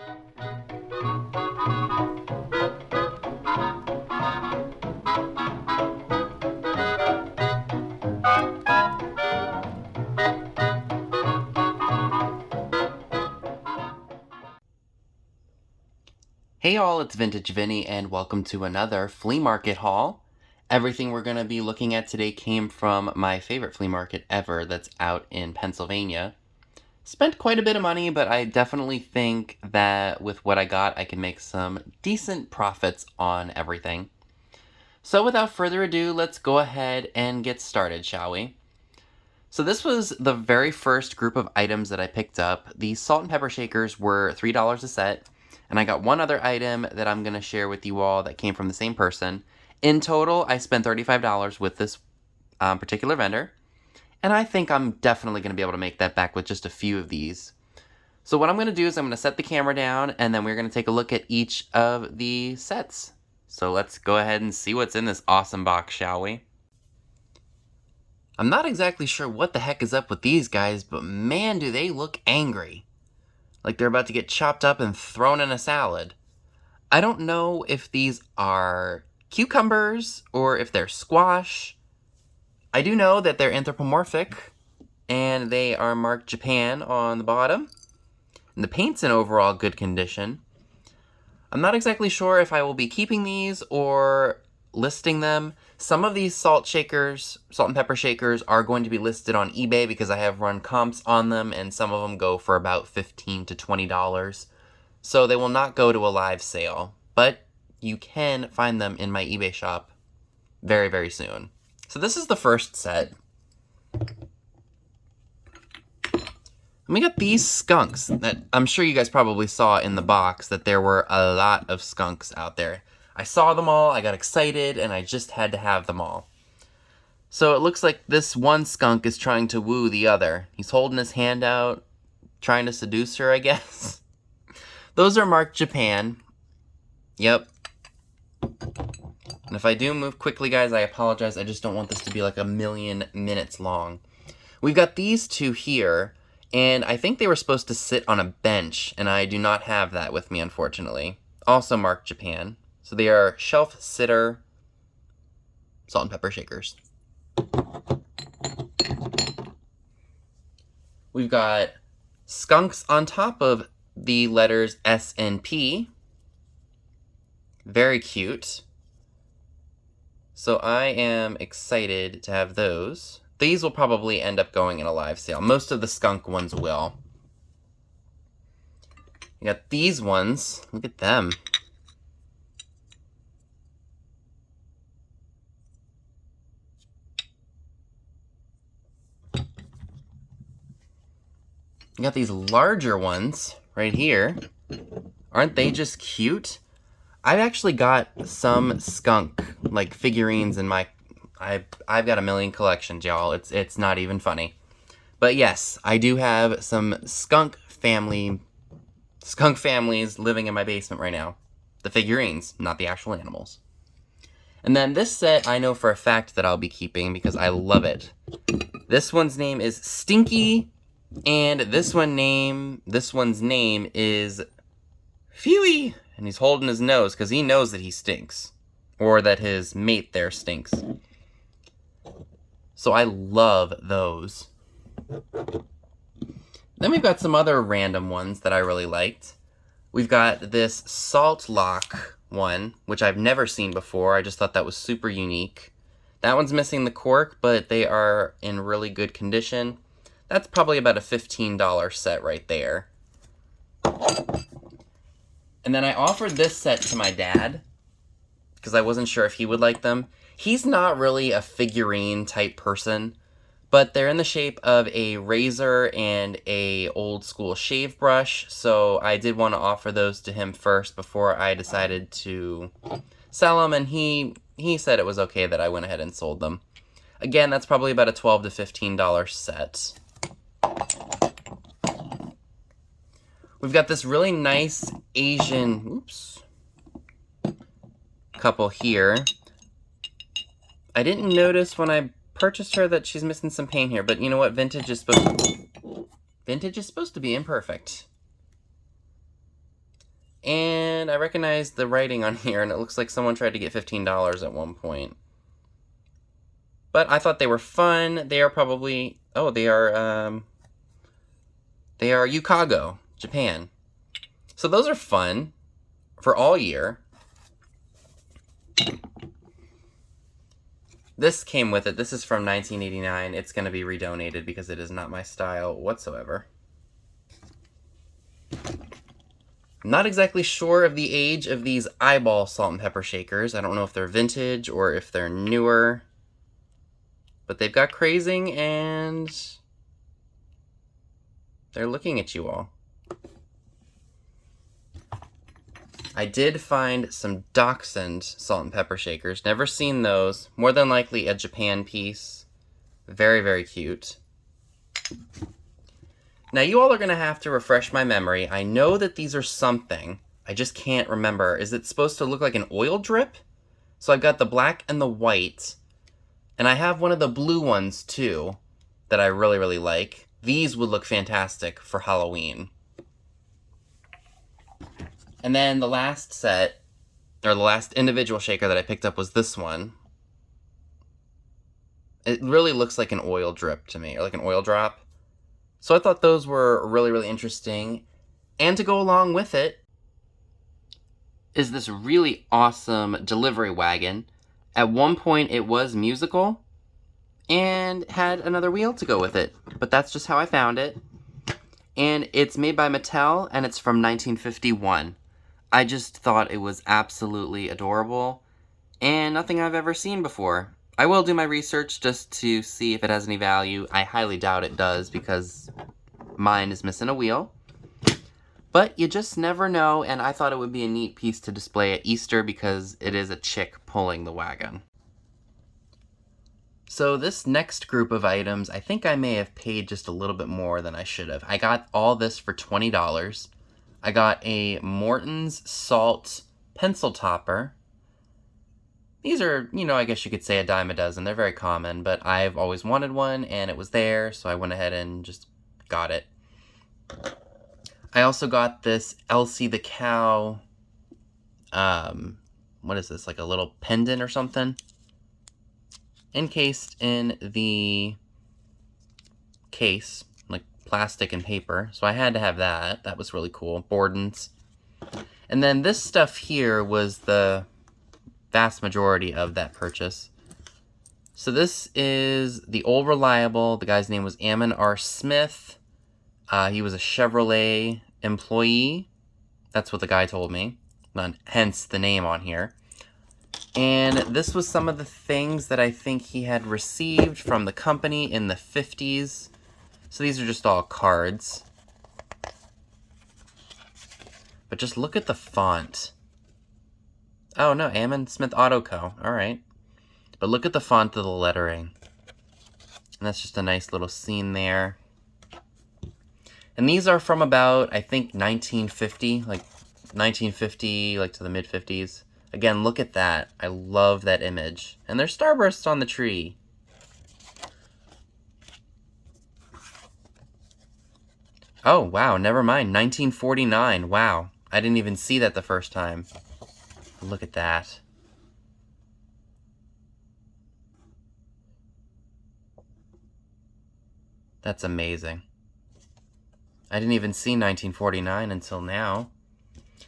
Hey y'all, it's Vintage Vinny and welcome to another flea market haul. Everything we're going to be looking at today came from my favorite flea market ever that's out in Pennsylvania. Spent quite a bit of money, but I definitely think that with what I got, I can make some decent profits on everything. So without further ado, let's go ahead and get started, shall we? So this was the very first group of items that I picked up. The salt and pepper shakers were $3 a set. And I got one other item that I'm going to share with you all that came from the same person. In total, I spent $35 with this particular vendor. And I think I'm definitely going to be able to make that back with just a few of these. So what I'm going to do is I'm going to set the camera down and then we're going to take a look at each of the sets. So let's go ahead and see what's in this awesome box, shall we? I'm not exactly sure what the heck is up with these guys, but man, do they look angry. Like they're about to get chopped up and thrown in a salad. I don't know if these are cucumbers or if they're squash. I do know that they're anthropomorphic and they are marked Japan on the bottom. And the paint's in overall good condition. I'm not exactly sure if I will be keeping these or listing them. Some of these salt and pepper shakers are going to be listed on eBay because I have run comps on them and some of them go for about $15 to $20. So they will not go to a live sale, but you can find them in my eBay shop very, very soon. So this is the first set. And we got these skunks that I'm sure you guys probably saw in the box that there were a lot of skunks out there. I saw them all, I got excited, and I just had to have them all. So it looks like this one skunk is trying to woo the other. He's holding his hand out, trying to seduce her, I guess. Those are marked Japan. Yep. And if I do move quickly, guys, I apologize. I just don't want this to be like a million minutes long. We've got these two here, and I think they were supposed to sit on a bench, and I do not have that with me, unfortunately. Also marked Japan. So they are shelf sitter salt and pepper shakers. We've got skunks on top of the letters S and P. Very cute. So I am excited to have those. These will probably end up going in a live sale. Most of the skunk ones will. We got these ones. Look at them. You got these larger ones right here. Aren't they just cute? I've actually got some skunk like figurines in my I've got a million collections, y'all. It's not even funny. But yes, I do have some skunk families living in my basement right now. The figurines, not the actual animals. And then this set I know for a fact that I'll be keeping because I love it. This one's name is Stinky. And this one's name is Phewy, and he's holding his nose because he knows that he stinks, or that his mate there stinks. So I love those. Then we've got some other random ones that I really liked. We've got this Salt Lock one, which I've never seen before. I just thought that was super unique. That one's missing the cork, but they are in really good condition. That's probably about a $15 set right there. And then I offered this set to my dad because I wasn't sure if he would like them. He's not really a figurine type person, but they're in the shape of a razor and a old school shave brush. So I did want to offer those to him first before I decided to sell them. And he said it was okay that I went ahead and sold them. Again, that's probably about a $12 to $15 set. We've got this really nice Asian couple here. I didn't notice when I purchased her that she's missing some paint here, but you know what? Vintage is supposed to be imperfect. And I recognize the writing on here, and it looks like someone tried to get $15 at one point. But I thought they were fun. They are probably... Oh, they are Yukago, Japan. So those are fun for all year. This came with it. This is from 1989. It's going to be redonated because it is not my style whatsoever. I'm not exactly sure of the age of these eyeball salt and pepper shakers. I don't know if they're vintage or if they're newer. But they've got crazing and they're looking at you all. I did find some Dachshund salt and pepper shakers. Never seen those. More than likely a Japan piece. Very, very cute. Now you all are going to have to refresh my memory. I know that these are something. I just can't remember. Is it supposed to look like an oil drip? So I've got the black and the white. And I have one of the blue ones too that I really, really like. These would look fantastic for Halloween. And then the last set, or the last individual shaker that I picked up was this one. It really looks like an oil drip to me, or like an oil drop. So I thought those were really, really interesting. And to go along with it is this really awesome delivery wagon. At one point it was musical and had another wheel to go with it. But that's just how I found it. And it's made by Mattel and it's from 1951. I just thought it was absolutely adorable and nothing I've ever seen before. I will do my research just to see if it has any value. I highly doubt it does because mine is missing a wheel. But you just never know, and I thought it would be a neat piece to display at Easter because it is a chick pulling the wagon. So this next group of items, I think I may have paid just a little bit more than I should have. I got all this for $20. I got a Morton's Salt pencil topper. These are, I guess you could say a dime a dozen. They're very common, but I've always wanted one, and it was there, so I went ahead and just got it. I also got this Elsie the Cow, what is this, like a little pendant or something? Encased in the case, like plastic and paper, so I had to have that. That was really cool. Borden's. And then this stuff here was the vast majority of that purchase. So this is the Old Reliable. The guy's name was Ammon R. Smith. He was a Chevrolet employee. That's what the guy told me. Hence the name on here. And this was some of the things that I think he had received from the company in the 50s. So these are just all cards. But just look at the font. Oh no, Ammon Smith Auto Co. Alright. But look at the font of the lettering. And that's just a nice little scene there. And these are from about, I think, 1950. Like, 1950, like to the mid-50s. Again, look at that. I love that image. And there's starbursts on the tree. Oh, wow, never mind. 1949. Wow. I didn't even see that the first time. Look at that. That's amazing. I didn't even see 1949 until now.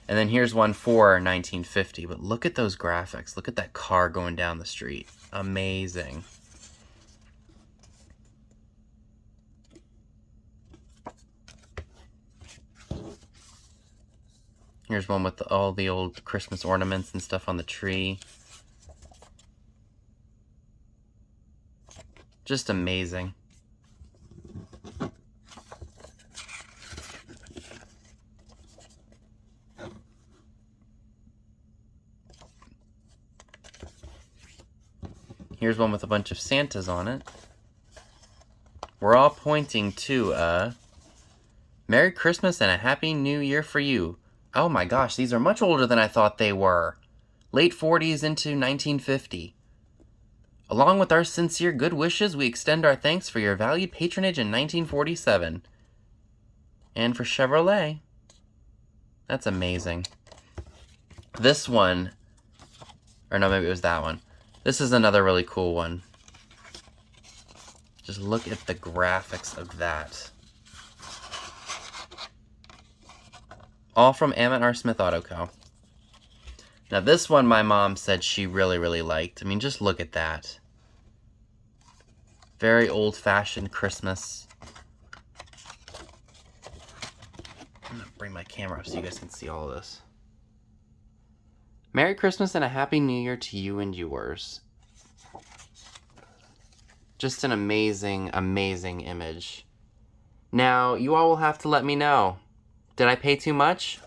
And then here's one for 1950. But look at those graphics. Look at that car going down the street. Amazing. Here's one with all the old Christmas ornaments and stuff on the tree. Just amazing. Here's one with a bunch of Santas on it. We're all pointing to Merry Christmas and a Happy New Year for you. Oh my gosh, these are much older than I thought they were. Late 40s into 1950. Along with our sincere good wishes, we extend our thanks for your valued patronage in 1947. And for Chevrolet. That's amazing. This one, or no, maybe it was that one. This is another really cool one. Just look at the graphics of that. All from M&R Smith Auto Co. Now this one my mom said she really, really liked. I mean, just look at that. Very old-fashioned Christmas. I'm gonna bring my camera up so you guys can see all of this. Merry Christmas and a Happy New Year to you and yours. Just an amazing, amazing image. Now, you all will have to let me know. Did I pay too much?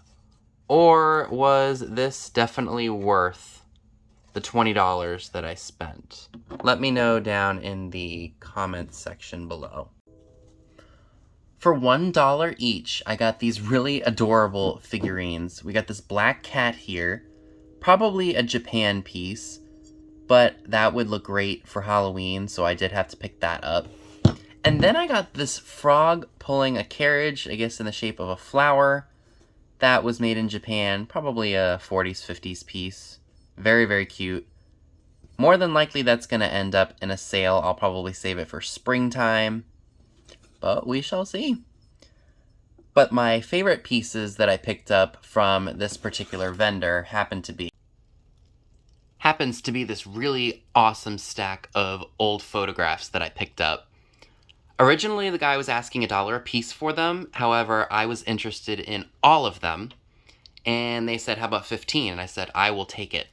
Or was this definitely worth the $20 that I spent? Let me know down in the comments section below. For $1 each, I got these really adorable figurines. We got this black cat here, probably a Japan piece, but that would look great for Halloween, so I did have to pick that up. And then I got this frog pulling a carriage, I guess in the shape of a flower. That was made in Japan, probably a 40s, 50s piece. Very, very cute. More than likely that's going to end up in a sale. I'll probably save it for springtime, but we shall see. But my favorite pieces that I picked up from this particular vendor happens to be this really awesome stack of old photographs that I picked up. Originally, the guy was asking $1 a piece for them. However, I was interested in all of them. And they said, how about 15? And I said, I will take it.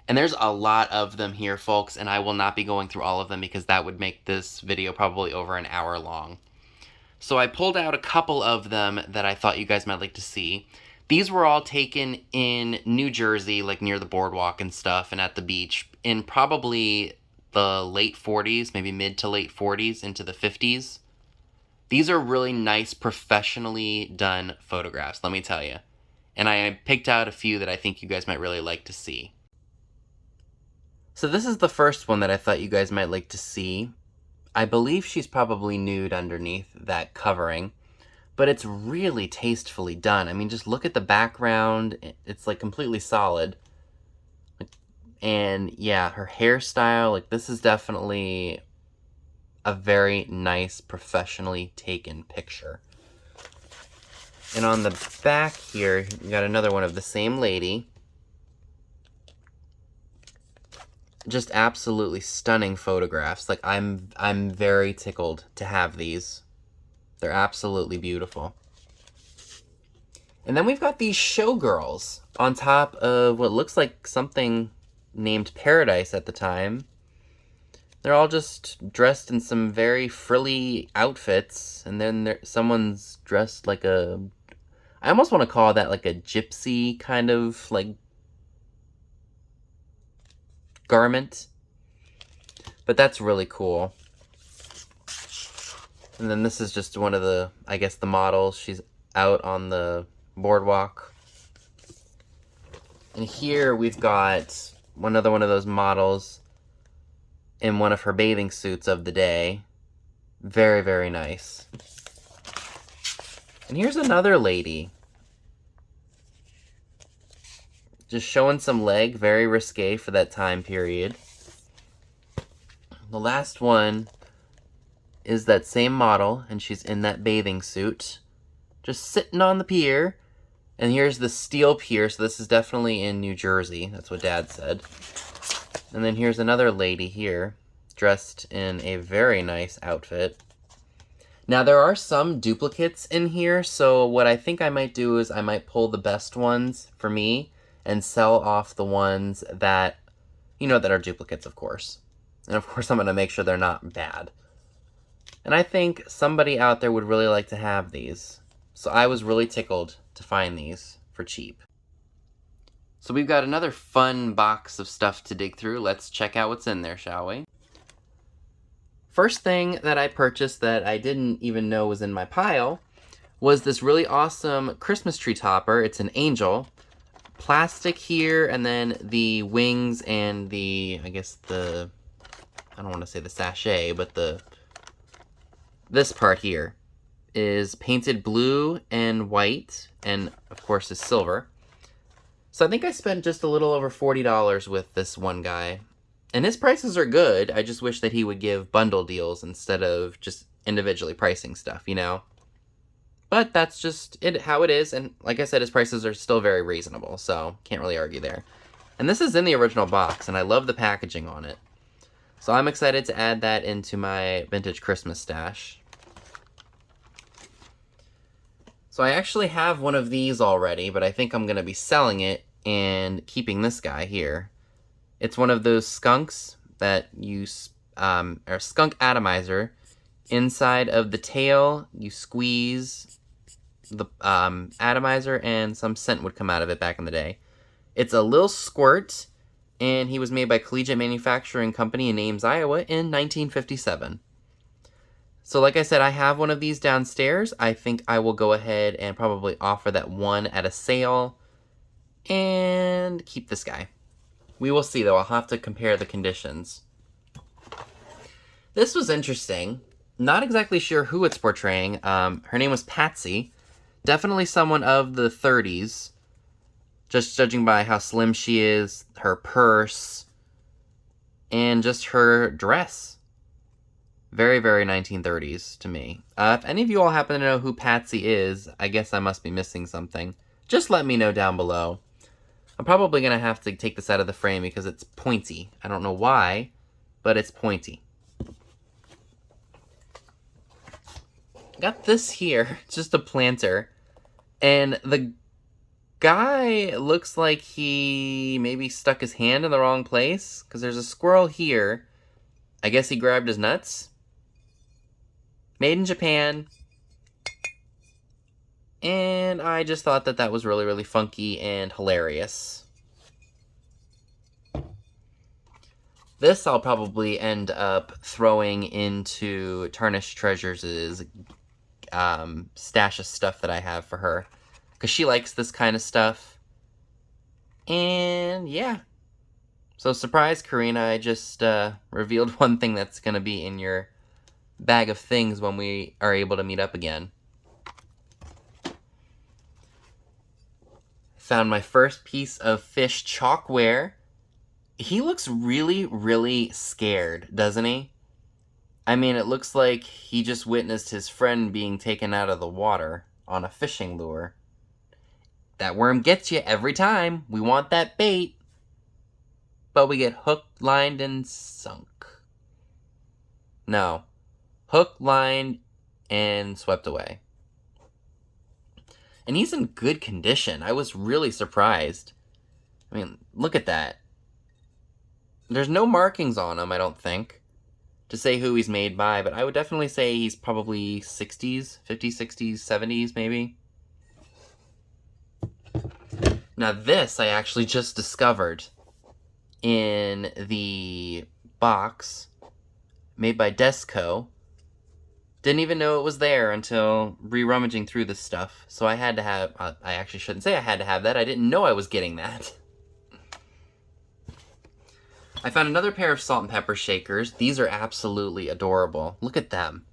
And there's a lot of them here, folks. And I will not be going through all of them because that would make this video probably over an hour long. So I pulled out a couple of them that I thought you guys might like to see. These were all taken in New Jersey, like near the boardwalk and stuff, and at the beach, in probably the late 40s, maybe mid to late 40s into the 50s. These are really nice, professionally done photographs, let me tell you. And I picked out a few that I think you guys might really like to see. So this is the first one that I thought you guys might like to see. I believe she's probably nude underneath that covering, but it's really tastefully done. I mean, just look at the background. It's like completely solid. And yeah, her hairstyle, like this is definitely a very nice, professionally taken picture. And on the back here, you got another one of the same lady. Just absolutely stunning photographs. Like I'm very tickled to have these. They're absolutely beautiful. And then we've got these showgirls on top of what looks like something named Paradise at the time. They're all just dressed in some very frilly outfits, and then someone's dressed like a... I almost want to call that like a gypsy kind of like garment. But that's really cool. And then this is just one of the, I guess, the models. She's out on the boardwalk. And here we've got another one of those models in one of her bathing suits of the day. Very, very nice. And here's another lady. Just showing some leg, very risque for that time period. The last one is that same model, and she's in that bathing suit. Just sitting on the pier. And here's the steel pier, so this is definitely in New Jersey. That's what Dad said. And then here's another lady here, dressed in a very nice outfit. Now, there are some duplicates in here, so what I think I might do is I might pull the best ones for me and sell off the ones that, you know, that are duplicates, of course. And of course, I'm going to make sure they're not bad. And I think somebody out there would really like to have these. So I was really tickled to find these for cheap. So we've got another fun box of stuff to dig through. Let's check out what's in there, shall we? First thing that I purchased that I didn't even know was in my pile was this really awesome Christmas tree topper. It's an angel. Plastic here, and then the wings and the, I guess the, I don't want to say the sachet, but this part here is painted blue and white, and of course is silver. So I think I spent just a little over $40 with this one guy. And his prices are good. I just wish that he would give bundle deals instead of just individually pricing stuff, you know? But that's just how it is. And like I said, his prices are still very reasonable. So can't really argue there. And this is in the original box. And I love the packaging on it. So I'm excited to add that into my vintage Christmas stash. So I actually have one of these already, but I think I'm going to be selling it and keeping this guy here. It's one of those skunks that use, or Skunk Atomizer. Inside of the tail, you squeeze the atomizer and some scent would come out of it back in the day. It's a little squirt, and he was made by Collegiate Manufacturing Company in Ames, Iowa in 1957. So like I said, I have one of these downstairs. I think I will go ahead and probably offer that one at a sale and keep this guy. We will see, though. I'll have to compare the conditions. This was interesting. Not exactly sure who it's portraying. Her name was Patsy. Definitely someone of the 30s. Just judging by how slim she is, her purse, and just her dress. Very, very 1930s to me. If any of you all happen to know who Patsy is, I guess I must be missing something. Just let me know down below. I'm probably going to have to take this out of the frame because it's pointy. I don't know why, but it's pointy. Got this here. It's just a planter. And the guy looks like he maybe stuck his hand in the wrong place because there's a squirrel here. I guess he grabbed his nuts. Made in Japan. And I just thought that that was really, really funky and hilarious. This I'll probably end up throwing into Tarnished Treasures' stash of stuff that I have for her. Because she likes this kind of stuff. And yeah. So surprise, Karina, I just revealed one thing that's going to be in your bag of things when we are able to meet up again. Found my first piece of fish chalkware. He looks really, really scared, doesn't he? I mean, it looks like he just witnessed his friend being taken out of the water on a fishing lure. That worm gets you every time. We want that bait. But we get hooked, lined, and sunk. No. Hooked, lined, and swept away. And he's in good condition. I was really surprised. I mean, look at that. There's no markings on him, I don't think, to say who he's made by, but I would definitely say he's probably 60s, 50s, 60s, 70s, maybe. Now this I actually just discovered in the box made by Desco. Didn't even know it was there until re-rummaging through this stuff. So I had to have, I actually shouldn't say I had to have that. I didn't know I was getting that. I found another pair of salt and pepper shakers. These are absolutely adorable. Look at them.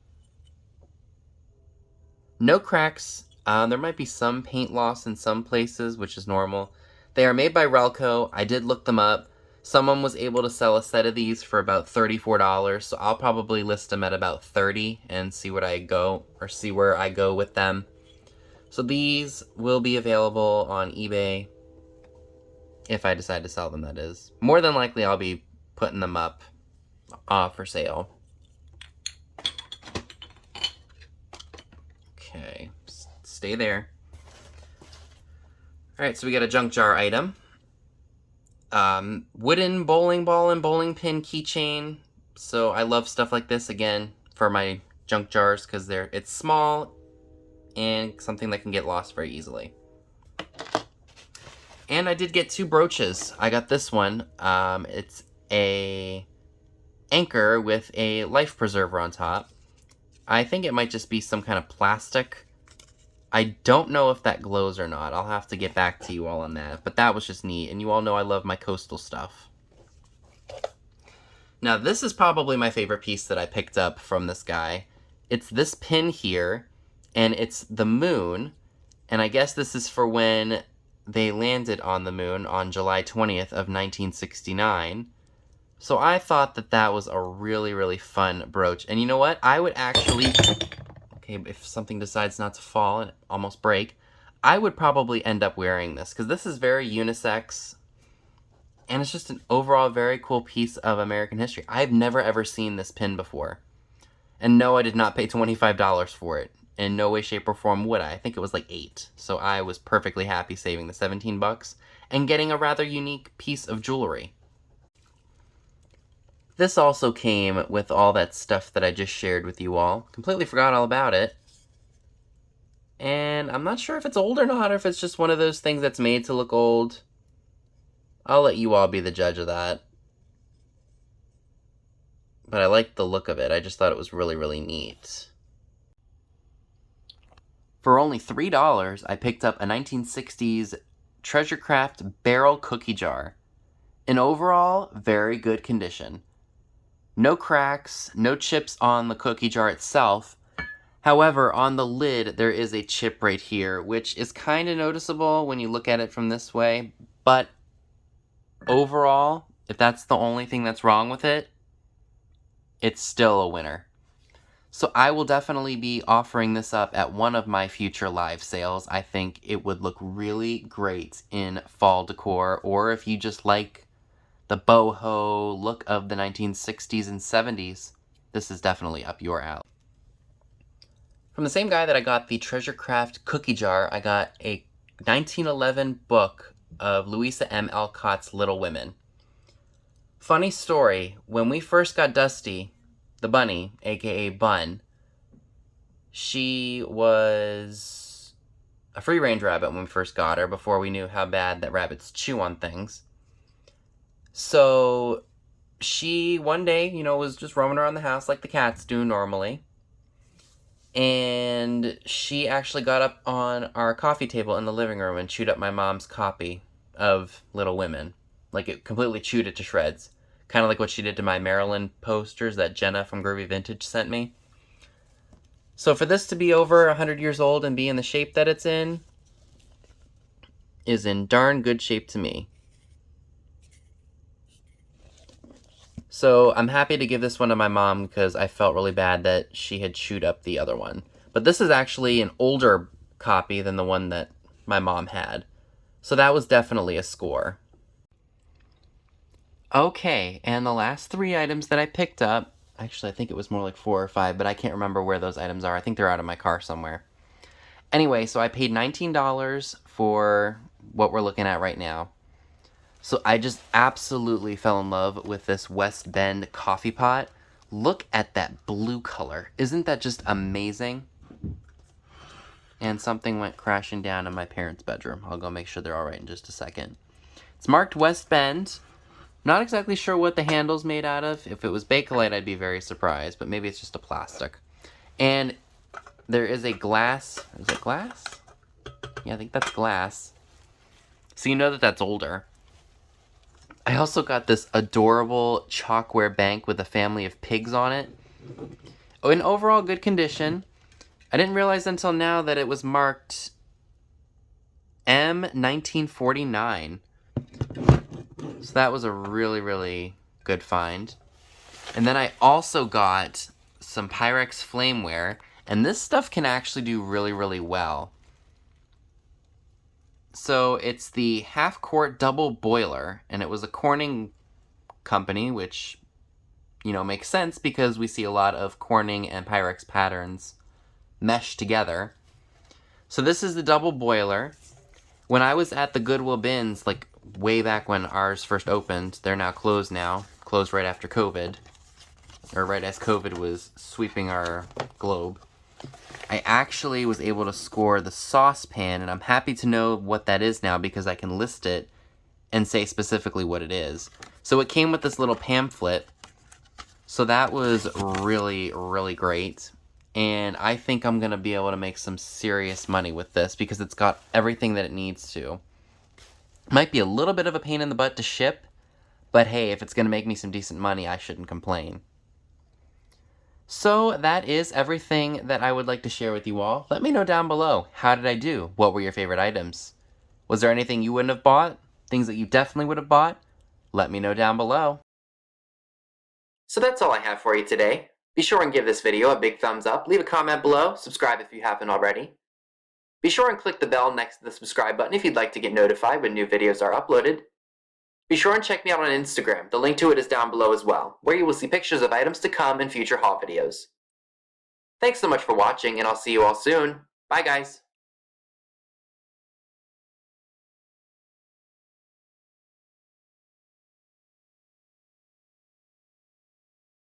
No cracks. There might be some paint loss in some places, which is normal. They are made by Relco. I did look them up. Someone was able to sell a set of these for about $34, so I'll probably list them at about $30 and see where I go with them. So these will be available on eBay if I decide to sell them, that is. More than likely, I'll be putting them up for sale. Okay, stay there. All right, so we got a junk jar item. Wooden bowling ball and bowling pin keychain. So I love stuff like this, again, for my junk jars, because it's small and something that can get lost very easily. And I did get two brooches. I got this one. It's a anchor with a life preserver on top. I think it might just be some kind of plastic. I don't know if that glows or not. I'll have to get back to you all on that. But that was just neat. And you all know I love my coastal stuff. Now, this is probably my favorite piece that I picked up from this guy. It's this pin here. And it's the moon. And I guess this is for when they landed on the moon on July 20th of 1969. So I thought that that was a really, really fun brooch. And you know what? I would actually, okay, if something decides not to fall and almost break, I would probably end up wearing this because this is very unisex. And it's just an overall very cool piece of American history. I've never ever seen this pin before. And no, I did not pay $25 for it. In no way, shape, or form would I. I think it was like $8. So I was perfectly happy saving the 17 bucks and getting a rather unique piece of jewelry. This also came with all that stuff that I just shared with you all. Completely forgot all about it. And I'm not sure if it's old or not, or if it's just one of those things that's made to look old. I'll let you all be the judge of that. But I liked the look of it. I just thought it was really, really neat. For only $3, I picked up a 1960s Treasure Craft barrel cookie jar. In overall, very good condition. No cracks, no chips on the cookie jar itself. However, on the lid, there is a chip right here, which is kind of noticeable when you look at it from this way. But overall, if that's the only thing that's wrong with it, it's still a winner. So I will definitely be offering this up at one of my future live sales. I think it would look really great in fall decor, or if you just like the boho look of the 1960s and 70s, this is definitely up your alley. From the same guy that I got the Treasure Craft cookie jar, I got a 1911 book of Louisa M. Alcott's Little Women. Funny story, when we first got Dusty, the bunny, aka Bun, she was a free-range rabbit when we first got her, before we knew how bad that rabbits chew on things. So she, one day, was just roaming around the house like the cats do normally. And she actually got up on our coffee table in the living room and chewed up my mom's copy of Little Women. Like, it completely chewed it to shreds. Kind of like what she did to my Maryland posters that Jenna from Groovy Vintage sent me. So for this to be over 100 years old and be in the shape that it's in, is in darn good shape to me. So I'm happy to give this one to my mom because I felt really bad that she had chewed up the other one. But this is actually an older copy than the one that my mom had. So that was definitely a score. Okay, and the last 3 items that I picked up, actually I think it was more like 4 or 5, but I can't remember where those items are. I think they're out of my car somewhere. Anyway, so I paid $19 for what we're looking at right now. So I just absolutely fell in love with this West Bend coffee pot. Look at that blue color. Isn't that just amazing? And something went crashing down in my parents' bedroom. I'll go make sure they're all right in just a second. It's marked West Bend. Not exactly sure what the handle's made out of. If it was Bakelite, I'd be very surprised, but maybe it's just a plastic. And there is a glass. Is it glass? Yeah, I think that's glass. So you know that that's older. I also got this adorable chalkware bank with a family of pigs on it. Oh, in overall good condition. I didn't realize until now that it was marked M1949. So that was a really, really good find. And then I also got some Pyrex Flameware. And this stuff can actually do really, really well. So it's the half-quart double boiler. And it was a Corning company, which, makes sense because we see a lot of Corning and Pyrex patterns meshed together. So this is the double boiler. When I was at the Goodwill bins, like way back when ours first opened, they're now closed right after COVID, or right as COVID was sweeping our globe, I actually was able to score the saucepan, and I'm happy to know what that is now because I can list it and say specifically what it is. So it came with this little pamphlet, so that was really, really great. And I think I'm going to be able to make some serious money with this because it's got everything that it needs to. Might be a little bit of a pain in the butt to ship, but hey, if it's going to make me some decent money, I shouldn't complain. So that is everything that I would like to share with you all. Let me know down below. How did I do? What were your favorite items? Was there anything you wouldn't have bought? Things that you definitely would have bought? Let me know down below. So that's all I have for you today. Be sure and give this video a big thumbs up, leave a comment below, subscribe if you haven't already. Be sure and click the bell next to the subscribe button if you'd like to get notified when new videos are uploaded. Be sure and check me out on Instagram, the link to it is down below as well, where you will see pictures of items to come in future haul videos. Thanks so much for watching, and I'll see you all soon. Bye guys!